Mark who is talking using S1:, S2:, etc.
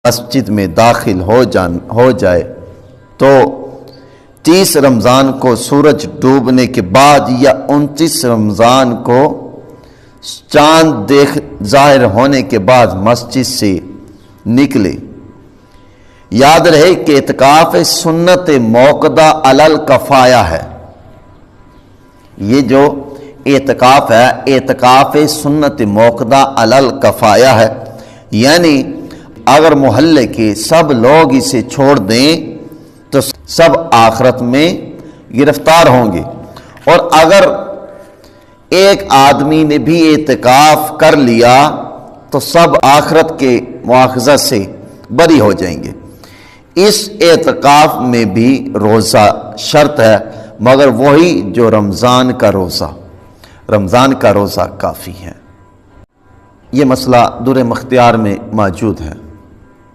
S1: مسجد میں داخل ہو جائے تو 30 رمضان کو سورج ڈوبنے کے بعد یا 29 رمضان کو چاند ظاہر ہونے کے بعد مسجد سے نکلے۔ یاد رہے کہ اعتکاف سنت موقدہ علی الکفایہ ہے۔ یہ جو اعتکاف ہے اعتکاف سنت موقدہ علی الکفایہ ہے، یعنی اگر محلے کے سب لوگ اسے چھوڑ دیں تو سب آخرت میں گرفتار ہوں گے، اور اگر ایک آدمی نے بھی اعتکاف کر لیا تو سب آخرت کے مواخذہ سے بری ہو جائیں گے۔ اس اعتکاف میں بھی روزہ شرط ہے، مگر وہی جو رمضان کا روزہ کافی ہے۔ یہ مسئلہ در مختیار میں موجود ہے۔